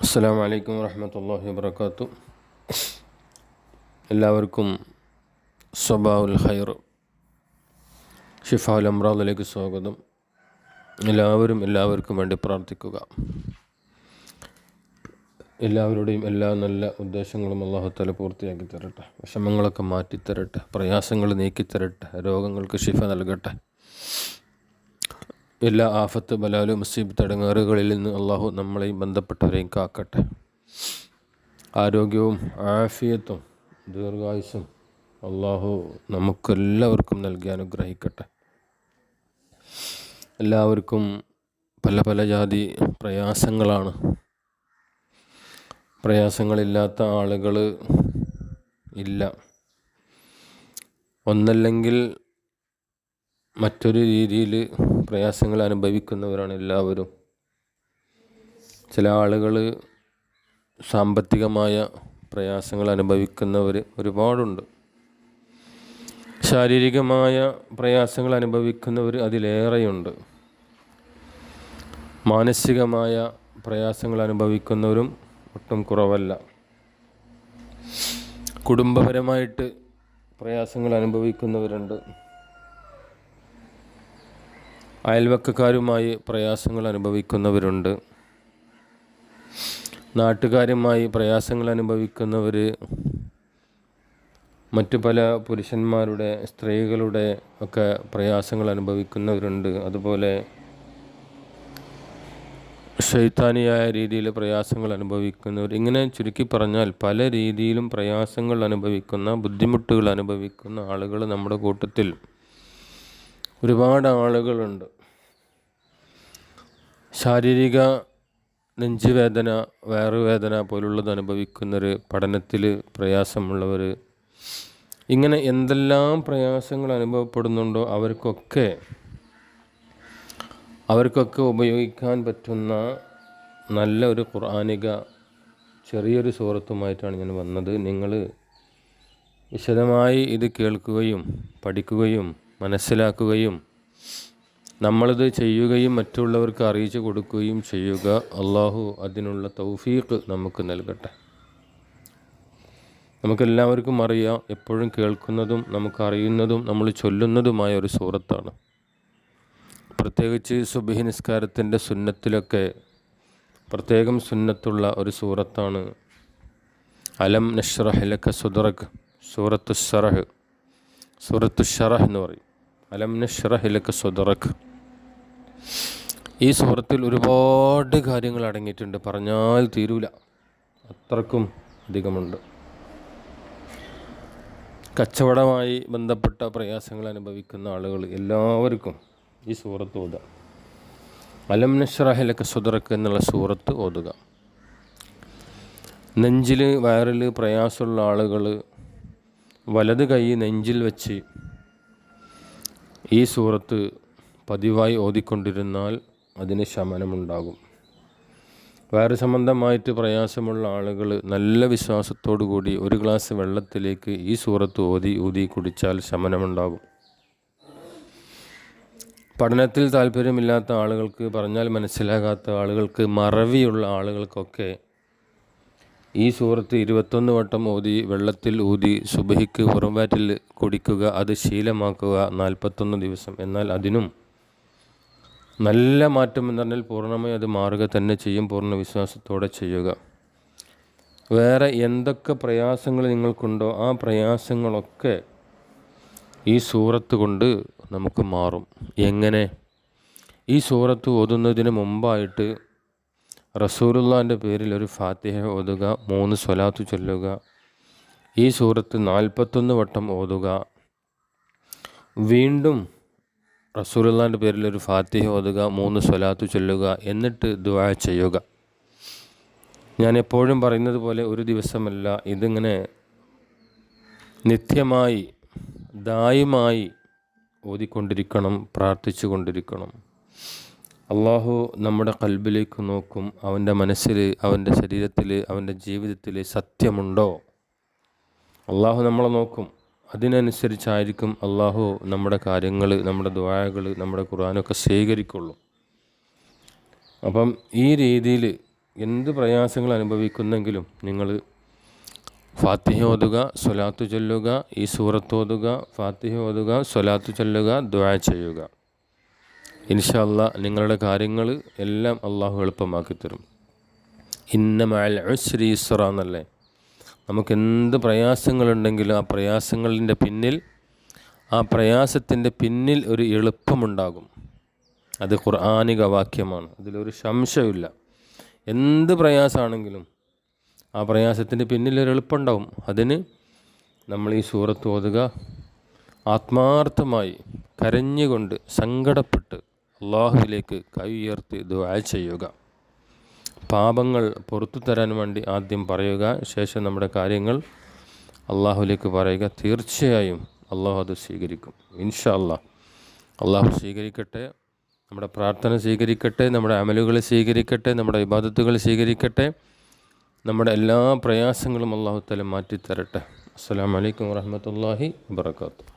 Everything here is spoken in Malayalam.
അസ്സലാമു അലൈക്കും വറഹ്മത്തുള്ളാഹി വബറകാതുഹു. എല്ലാവർക്കും സ്വബാഉൽ ഖൈർ ഷിഫാഉൽ അംറാദിലേക്ക് സ്വാഗതം. എല്ലാവർക്കും വേണ്ടി പ്രാർത്ഥിക്കുക. എല്ലാവരുടെയും എല്ലാ നല്ല ഉദ്ദേശങ്ങളും അല്ലാഹു തആല പൂർത്തിയാക്കി തരട്ടെ. വിഷമങ്ങളൊക്കെ മാറ്റിത്തരട്ടെ, പ്രയാസങ്ങൾ നീക്കിത്തരട്ടെ, രോഗങ്ങൾക്ക് ശിഫ നൽകട്ടെ. എല്ലാ ആഫത്ത് ബലാലു മുസീബത്ത് ഇടങ്ങേറുകളിൽ നിന്ന് അള്ളാഹു നമ്മളെയും ബന്ധപ്പെട്ടവരെയും കാക്കട്ടെ. ആരോഗ്യവും ആഫിയത്തും ദീർഘായുസ്സും അള്ളാഹു നമുക്കെല്ലാവർക്കും നൽകി അനുഗ്രഹിക്കട്ടെ. എല്ലാവർക്കും പല പല ജാതി പ്രയാസങ്ങളാണ്. പ്രയാസങ്ങളില്ലാത്ത ആളുകൾ ഇല്ല. ഒന്നല്ലെങ്കിൽ മറ്റൊരു രീതിയിൽ പ്രയാസങ്ങൾ അനുഭവിക്കുന്നവരാണ് എല്ലാവരും. ചില ആളുകൾ സാമ്പത്തികമായ പ്രയാസങ്ങൾ അനുഭവിക്കുന്നവർ ഒരുപാടുണ്ട്. ശാരീരികമായ പ്രയാസങ്ങൾ അനുഭവിക്കുന്നവർ അതിലേറെയുണ്ട്. മാനസികമായ പ്രയാസങ്ങൾ അനുഭവിക്കുന്നവരും ഒട്ടും കുറവല്ല. കുടുംബപരമായിട്ട് പ്രയാസങ്ങൾ അനുഭവിക്കുന്നവരുണ്ട്. അയൽവക്കക്കാരുമായി പ്രയാസങ്ങൾ അനുഭവിക്കുന്നവരുണ്ട്. നാട്ടുകാരുമായി പ്രയാസങ്ങൾ അനുഭവിക്കുന്നവർ, മറ്റു പല പുരുഷന്മാരുടെ സ്ത്രീകളുടെ ഒക്കെ പ്രയാസങ്ങൾ അനുഭവിക്കുന്നവരുണ്ട്. അതുപോലെ ശൈത്താനിയായ രീതിയിൽ പ്രയാസങ്ങൾ അനുഭവിക്കുന്നവർ. ഇങ്ങനെ ചുരുക്കി പറഞ്ഞാൽ പല രീതിയിലും പ്രയാസങ്ങൾ അനുഭവിക്കുന്ന, ബുദ്ധിമുട്ടുകൾ അനുഭവിക്കുന്ന ആളുകൾ നമ്മുടെ കൂട്ടത്തിൽ ഒരുപാട് ആളുകളുണ്ട്. ശാരീരിക നെഞ്ചുവേദന, വയറുവേദന പോലുള്ളത് അനുഭവിക്കുന്നവർ, പഠനത്തിൽ പ്രയാസമുള്ളവർ, ഇങ്ങനെ എന്തെല്ലാം പ്രയാസങ്ങൾ അനുഭവപ്പെടുന്നുണ്ടോ അവർക്കൊക്കെ ഉപയോഗിക്കാൻ പറ്റുന്ന നല്ല ഒരു ഖുർആനിക ചെറിയൊരു സൂറത്തുമായിട്ടാണ് ഞാൻ വന്നത്. നിങ്ങൾ വിശദമായി ഇത് കേൾക്കുകയും പഠിക്കുകയും മനസ്സിലാക്കുകയും നമ്മളിത് ചെയ്യുകയും മറ്റുള്ളവർക്ക് അറിയിച്ചു കൊടുക്കുകയും ചെയ്യുക. അള്ളാഹു അതിനുള്ള തൗഫീഖ് നമുക്ക് നൽകട്ടെ. നമുക്കെല്ലാവർക്കും അറിയാം, എപ്പോഴും കേൾക്കുന്നതും നമുക്കറിയുന്നതും നമ്മൾ ചൊല്ലുന്നതുമായ ഒരു സൂറത്താണ്. പ്രത്യേകിച്ച് സുബ്ഹി നിസ്കാരത്തിൻ്റെ സുന്നത്തിലൊക്കെ പ്രത്യേകം സുന്നത്തുള്ള ഒരു സൂറത്താണ് അലം നശ്റഹ് ലക സദ്റക്. സൂറത്തു ശറഹ് എന്ന് പറയും. അലം നശ്റഹ് ലക സദ്റക്. ഈ സൂറത്തിൽ ഒരുപാട് കാര്യങ്ങൾ അടങ്ങിയിട്ടുണ്ട്. പറഞ്ഞാൽ തീരൂല, അത്രക്കും അധികമുണ്ട്. കച്ചവടമായി ബന്ധപ്പെട്ട പ്രയാസങ്ങൾ അനുഭവിക്കുന്ന ആളുകൾ എല്ലാവർക്കും ഈ സൂറത്ത് ഓതുക. അലം നശ്റഹ് ലക സദ്റക് എന്നുള്ള സൂറത്ത് ഓതുക. നെഞ്ചിൽ വയറിൽ പ്രയാസമുള്ള ആളുകൾ വലത് കൈ നെഞ്ചിൽ വെച്ച് ഈ സൂറത്ത് പതിവായി ഓതിക്കൊണ്ടിരുന്നാൽ അതിന് ശമനമുണ്ടാകും. വയറ് സംബന്ധമായിട്ട് പ്രയാസമുള്ള ആളുകൾ നല്ല വിശ്വാസത്തോടു കൂടി ഒരു ഗ്ലാസ് വെള്ളത്തിലേക്ക് ഈ സൂറത്ത് ഊതി കുടിച്ചാൽ ശമനമുണ്ടാകും. പഠനത്തിൽ താല്പര്യമില്ലാത്ത ആളുകൾക്ക്, പറഞ്ഞാൽ മനസ്സിലാകാത്ത ആളുകൾക്ക്, മറവിയുള്ള ആളുകൾക്കൊക്കെ ഈ സൂറത്ത് 21 വട്ടം വെള്ളത്തിൽ ഊതി സുബഹിക്ക് പുറംവാറ്റിൽ കുടിക്കുക. അത് ശീലമാക്കുക 41 ദിവസം. എന്നാൽ അതിനും നല്ല മാറ്റം എന്ന് പറഞ്ഞാൽ പൂർണ്ണമായി അത് മാറുക തന്നെ ചെയ്യും. പൂർണ്ണ വിശ്വാസത്തോടെ ചെയ്യുക. വേറെ എന്തൊക്കെ പ്രയാസങ്ങൾ നിങ്ങൾക്കുണ്ടോ ആ പ്രയാസങ്ങളൊക്കെ ഈ സൂറത്ത് കൊണ്ട് നമുക്ക് മാറും. എങ്ങനെ? ഈ സൂറത്ത് ഓതുന്നതിന് മുമ്പായിട്ട് റസൂലുള്ളാഹിൻ്റെ പേരിൽ ഒരു ഫാത്തിഹ ഓതുക, 3 സ്വലാത്ത് ചൊല്ലുക. ഈ സൂറത്ത് 41 വട്ടം ഓതുക. വീണ്ടും റസൂലുള്ളാഹിൻ്റെ പേരിൽ ഒരു ഫാത്തിഹ ഓതുക, 3 സ്വലാത്ത് ചൊല്ലുക. എന്നിട്ട് ദുആ ചെയ്യുക. ഞാൻ എപ്പോഴും പറയുന്നത് പോലെ ഒരു ദിവസമല്ല, ഇതിങ്ങനെ നിത്യമായി ദായിമായി ഓതിക്കൊണ്ടിരിക്കണം, പ്രാർത്ഥിച്ചു കൊണ്ടിരിക്കണം. അള്ളാഹു നമ്മുടെ ഖൽബിലേക്ക് നോക്കും. അവൻ്റെ മനസ്സിൽ, അവൻ്റെ ശരീരത്തിൽ, അവൻ്റെ ജീവിതത്തിൽ സത്യമുണ്ടോ? അള്ളാഹു നമ്മളെ നോക്കും. അതിനനുസരിച്ചായിരിക്കും അള്ളാഹു നമ്മുടെ കാര്യങ്ങൾ, നമ്മുടെ ദുആകൾ, നമ്മുടെ ഖുർആനൊക്കെ സ്വീകരിക്കുള്ളൂ. അപ്പം ഈ രീതിയിൽ എന്ത് പ്രയാസങ്ങൾ അനുഭവിക്കുന്നെങ്കിലും നിങ്ങൾ ഫാത്തിഹ ഓതുക, സ്വലാത്ത് ചൊല്ലുക, ഈ സൂറത്ത് ഓതുക, ഫാത്തിഹ ഓതുക, സ്വലാത്ത് ചൊല്ലുക, ദുആ ചെയ്യുക. ഇൻഷാ അല്ലാഹ് നിങ്ങളുടെ കാര്യങ്ങൾ എല്ലാം അള്ളാഹു എളുപ്പമാക്കി തരും. ഇന്ന മഅൽ ഉസ്രി യുസ്റ എന്നല്ലേ. നമുക്ക് എന്ത് പ്രയാസങ്ങളുണ്ടെങ്കിലും ആ പ്രയാസത്തിൻ്റെ പിന്നിൽ ഒരു എളുപ്പമുണ്ടാകും. അത് ഖുർആനിക വാക്യമാണ്, അതിലൊരു സംശയമില്ല. എന്ത് പ്രയാസമാണെങ്കിലും ആ പ്രയാസത്തിൻ്റെ പിന്നിൽ ഒരു എളുപ്പമുണ്ടാവും. അതിന് നമ്മൾ ഈ സൂറത്ത് ഓതുക, ആത്മാർത്ഥമായി കരഞ്ഞുകൊണ്ട് സങ്കടപ്പെട്ട് അള്ളാഹുവിലേക്ക് കൈ ഉയർത്തി ദുആ ചെയ്യുക. പാപങ്ങൾ പുറത്തു തരാൻ വേണ്ടി ആദ്യം പറയുക, ശേഷം നമ്മുടെ കാര്യങ്ങൾ അള്ളാഹുവിലേക്ക് പറയുക. തീർച്ചയായും അള്ളാഹു അത് സ്വീകരിക്കും. ഇൻഷാ അല്ലാഹ് അള്ളാഹു സ്വീകരിക്കട്ടെ, നമ്മുടെ പ്രാർത്ഥന സ്വീകരിക്കട്ടെ, നമ്മുടെ അമലുകൾ സ്വീകരിക്കട്ടെ, നമ്മുടെ ഇബാദത്തുകൾ സ്വീകരിക്കട്ടെ, നമ്മുടെ എല്ലാ പ്രയാസങ്ങളും അള്ളാഹു തആല മാറ്റിത്തരട്ടെ. അസ്സലാമു അലൈക്കും വറഹ്മത്തുള്ളാഹി വബറകാതുഹു.